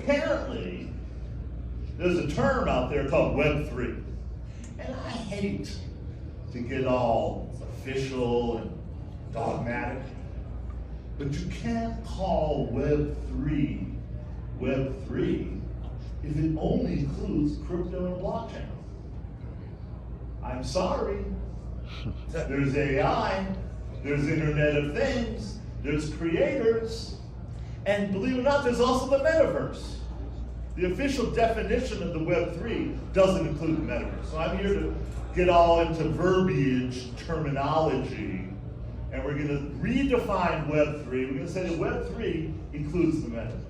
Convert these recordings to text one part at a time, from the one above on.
apparently, there's a term out there called Web3. And I hate to get all official and dogmatic, but you can't call Web3 Web3 if it only includes crypto and blockchain. I'm sorry. There's AI, there's Internet of Things, there's creators, and believe it or not, there's also the metaverse. The official definition of the Web3 doesn't include the metaverse. So I'm here to get all into verbiage, terminology, and we're going to redefine Web3. We're going to say that Web3 includes the metaverse.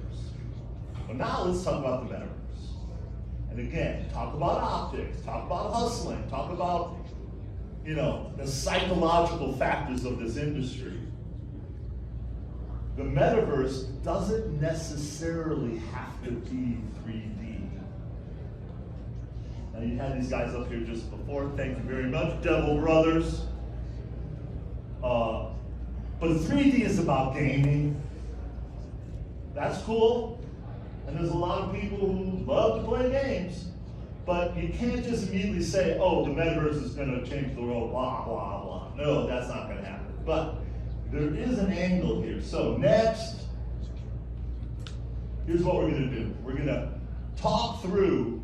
But now let's talk about the metaverse. And again, talk about optics, talk about hustling, talk about, you know, the psychological factors of this industry. The metaverse doesn't necessarily have to be 3D. Now you had these guys up here just before, thank you very much, Devil Brothers. But 3D is about gaming. That's cool. And there's a lot of people who love to play games. But you can't just immediately say, oh, the metaverse is going to change the world, blah, blah, blah. No, that's not going to happen. But there is an angle here. So next, here's what we're going to do. We're going to talk through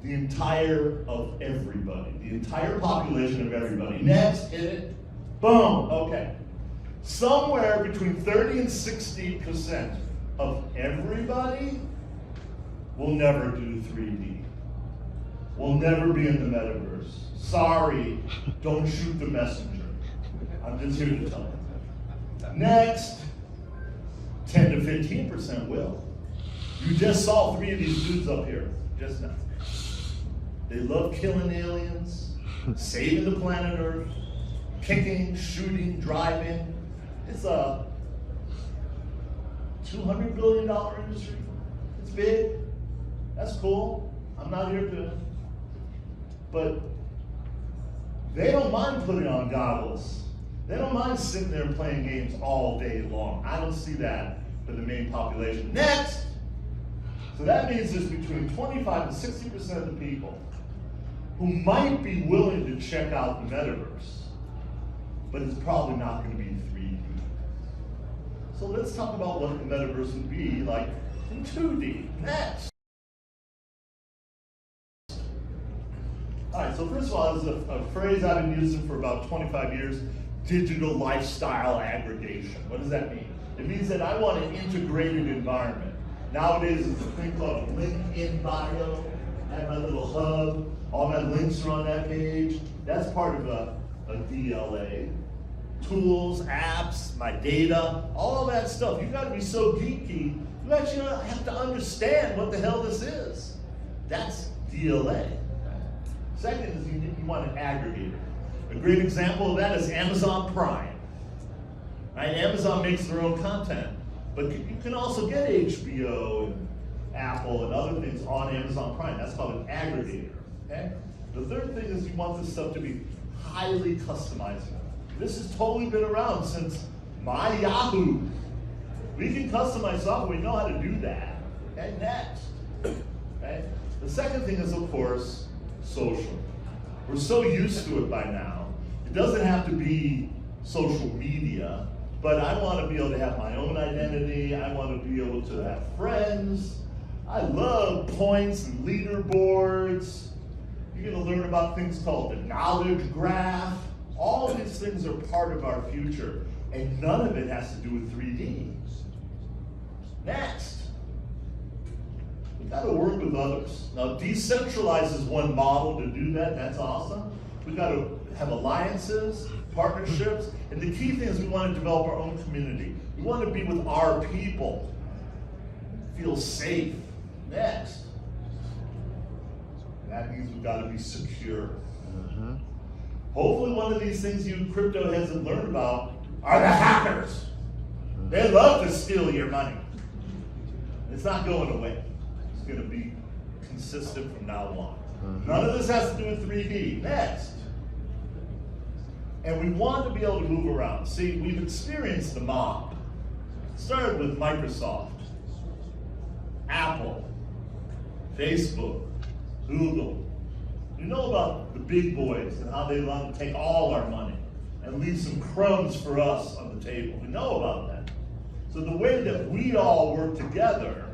the entire of everybody, the entire population of everybody. Next, hit it. Boom. Okay. Somewhere between 30 and 60% of everybody will never do 3D. Will never be in the metaverse. Sorry, don't shoot the messenger. I'm just here to tell you. Next, 10 to 15% will. You just saw 3 of these dudes up here, just now. They love killing aliens, saving the planet Earth, kicking, shooting, driving. It's a $200 billion industry. It's big. That's cool. I'm not here to, but they don't mind putting on goggles. They don't mind sitting there and playing games all day long. I don't see that for the main population. Next! So that means there's between 25 and 60% of the people who might be willing to check out the metaverse, but it's probably not going to be 3D. So let's talk about what the metaverse would be like in 2D. Next! All right, so first of all, there's a phrase I've been using for about 25 years, digital lifestyle aggregation. What does that mean? It means that I want an integrated environment. Nowadays, there's a thing called a link in bio. I have my little hub. All my links are on that page. That's part of a DLA. Tools, apps, my data, all of that stuff. You've got to be so geeky, you actually have to understand what the hell this is. That's DLA. Second is you want to aggregate it. A great example of that is Amazon Prime. Right? Amazon makes their own content, but you can also get HBO and Apple and other things on Amazon Prime. That's called an aggregator. Okay? The third thing is you want this stuff to be highly customizable. This has totally been around since my Yahoo. We can customize software. We know how to do that. Okay? Next. Okay? The second thing is, of course, social. We're so used to it by now. It doesn't have to be social media, but I want to be able to have my own identity. I want to be able to have friends. I love points and leaderboards. You're going to learn about things called the knowledge graph. All these things are part of our future, and none of it has to do with 3D. Next. We've got to work with others. Now, decentralize is one model to do that. That's awesome. We've got to have alliances, partnerships, and the key thing is we want to develop our own community. We want to be with our people, feel safe. Next. That means we've got to be secure. Hopefully one of these things you crypto heads have learned about are the hackers. They love to steal your money. It's not going away. It's going to be consistent from now on. None of this has to do with 3D. Next. And we want to be able to move around. See, we've experienced the mob. It started with Microsoft, Apple, Facebook, Google. We know about the big boys and how they want to take all our money and leave some crumbs for us on the table. We know about that. So the way that we all work together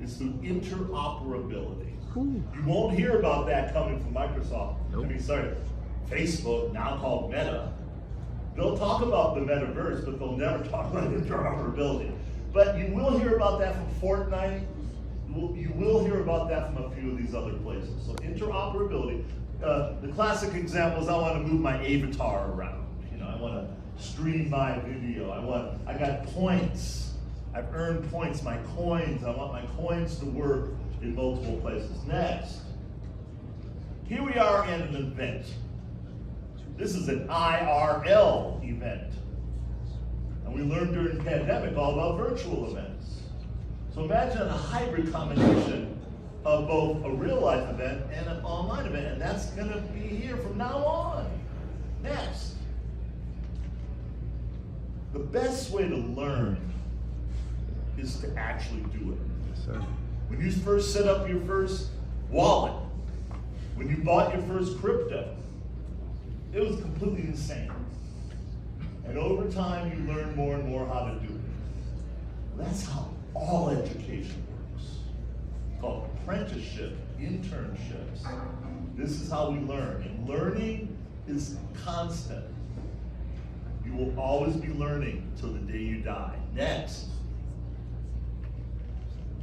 is through interoperability. You won't hear about that coming from Microsoft. Nope. Facebook, now called Meta. They'll talk about the metaverse, but they'll never talk about interoperability. But you will hear about that from Fortnite. You will hear about that from a few of these other places. So interoperability. The classic example is I want to move my avatar around. I want to stream my video. I got points. I've earned points, my coins. I want my coins to work in multiple places. Next, here we are in an event. This is an IRL event. And we learned during the pandemic all about virtual events. So imagine a hybrid combination of both a real life event and an online event, and that's gonna be here from now on. Next. The best way to learn is to actually do it. Yes, sir. When you first set up your first wallet, when you bought your first crypto, it was completely insane. And over time, you learn more and more how to do it. That's how all education works. It's called apprenticeship, internships. This is how we learn. And learning is constant. You will always be learning till the day you die. Next.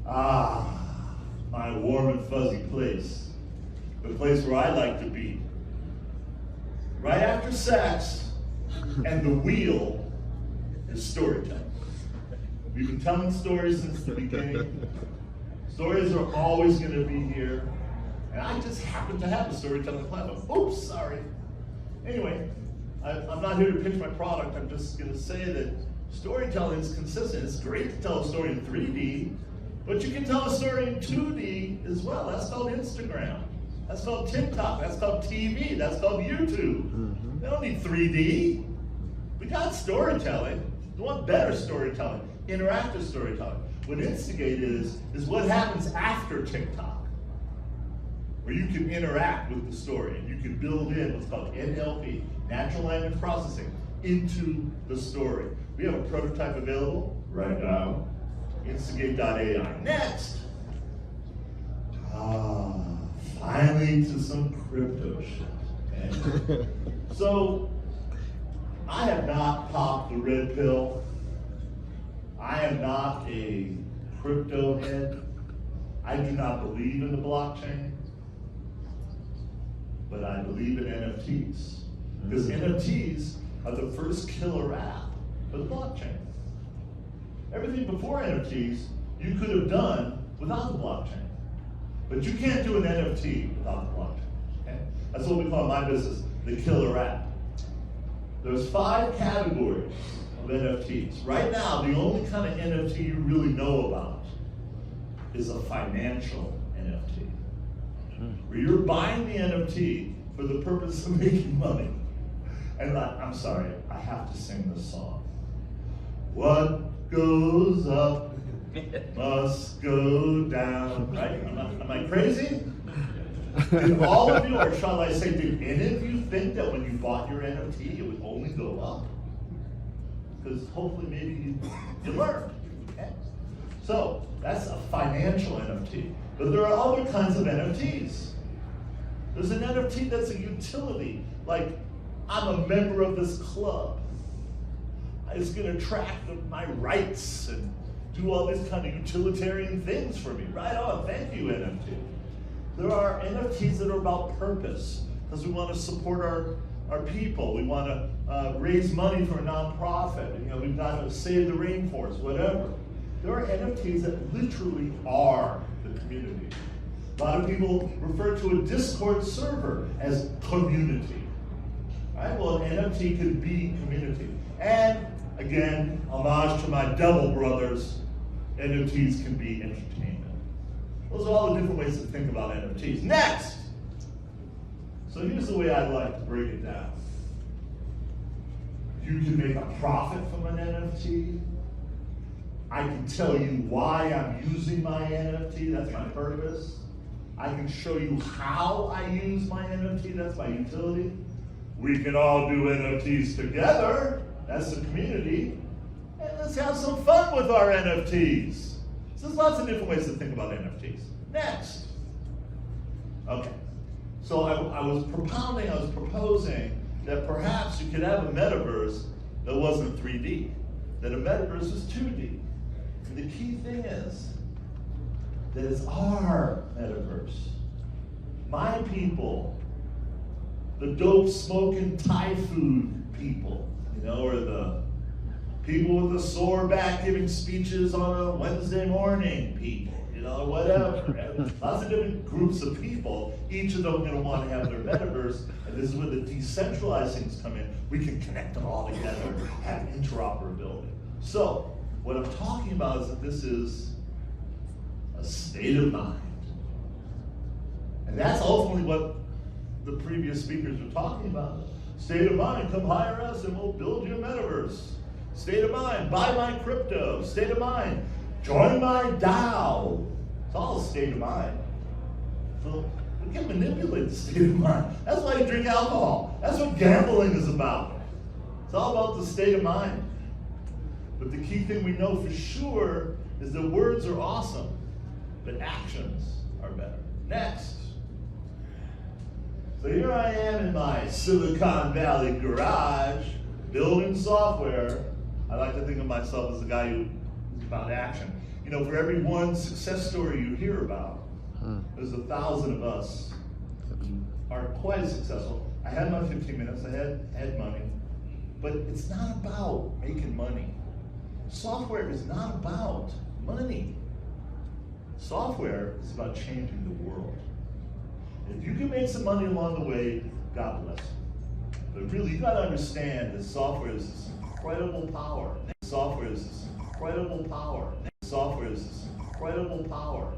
My warm and fuzzy place. The place where I like to be. Right after sex and the wheel is storytelling. We've been telling stories since the beginning. Stories are always going to be here. And I just happen to have a storytelling platform. Oops, sorry. Anyway, I'm not here to pitch my product. I'm just going to say that storytelling is consistent. It's great to tell a story in 3D, but you can tell a story in 2D as well. That's called Instagram. That's called TikTok. That's called TV. That's called YouTube. They don't need 3D. We got storytelling. We want better storytelling, interactive storytelling. What Instigate is what happens after TikTok, where you can interact with the story and you can build in what's called NLP, natural language processing, into the story. We have a prototype available right now, instigate.ai. Next. Finally to some crypto shit. Okay? So, I have not popped the red pill. I am not a crypto head. I do not believe in the blockchain, but I believe in NFTs. Because NFTs are the first killer app for the blockchain. Everything before NFTs you could have done without the blockchain. But you can't do an NFT without the blockchain. Okay? That's what we call in my business the killer app. There's 5 categories of NFTs. Right now, the only kind of NFT you really know about is a financial NFT. Where you're buying the NFT for the purpose of making money. And I'm sorry, I have to sing this song. What goes up must go down, right? Am I crazy? Did all of you, or shall I say, did any of you think that when you bought your NFT, it would only go up? Because hopefully maybe you learned. Okay? So that's a financial NFT. But there are other kinds of NFTs. There's an NFT that's a utility, like I'm a member of this club. It's going to track my rights and do all these kind of utilitarian things for me. Right on, thank you, NFT. There are NFTs that are about purpose, because we want to support our people. We want to raise money for a nonprofit. We've got to save the rainforest, whatever. There are NFTs that literally are the community. A lot of people refer to a Discord server as community. Right? Well, an NFT can be community. And again, homage to my devil brothers, NFTs can be entertainment. Those are all the different ways to think about NFTs. Next! So here's the way I'd like to break it down. You can make a profit from an NFT. I can tell you why I'm using my NFT, that's my purpose. I can show you how I use my NFT, that's my utility. We can all do NFTs together, that's the community. And let's have some fun with our NFTs. So there's lots of different ways to think about NFTs. Next. Okay, so I was proposing that perhaps you could have a metaverse that wasn't 3D, that a metaverse was 2D. And the key thing is that it's our metaverse. My people, the dope smoking Thai food people, you know, or the people with the sore back giving speeches on a Wednesday morning people, you know, whatever. Lots of different groups of people, each of them going to want to have their metaverse, and this is where the decentralized things come in. We can connect them all together, have interoperability. So, what I'm talking about is that this is a state of mind. And that's ultimately what the previous speakers were talking about. State of mind, come hire us and we'll build you a metaverse. State of mind, buy my crypto. State of mind, join my DAO. It's all a state of mind. So we can manipulate the state of mind. That's why you drink alcohol. That's what gambling is about. It's all about the state of mind. But the key thing we know for sure is that words are awesome, but actions are better. Next. So here I am in my Silicon Valley garage, building software. I like to think of myself as the guy who's about action. You know, for every one success story you hear about, there's 1,000 of us aren't quite as successful. I had my 15 minutes, I had money, but it's not about making money. Software is not about money. Software is about changing the world. If you can make some money along the way, God bless you. But really, you got to understand that software is this incredible power. Software is this incredible power. Software is this incredible power.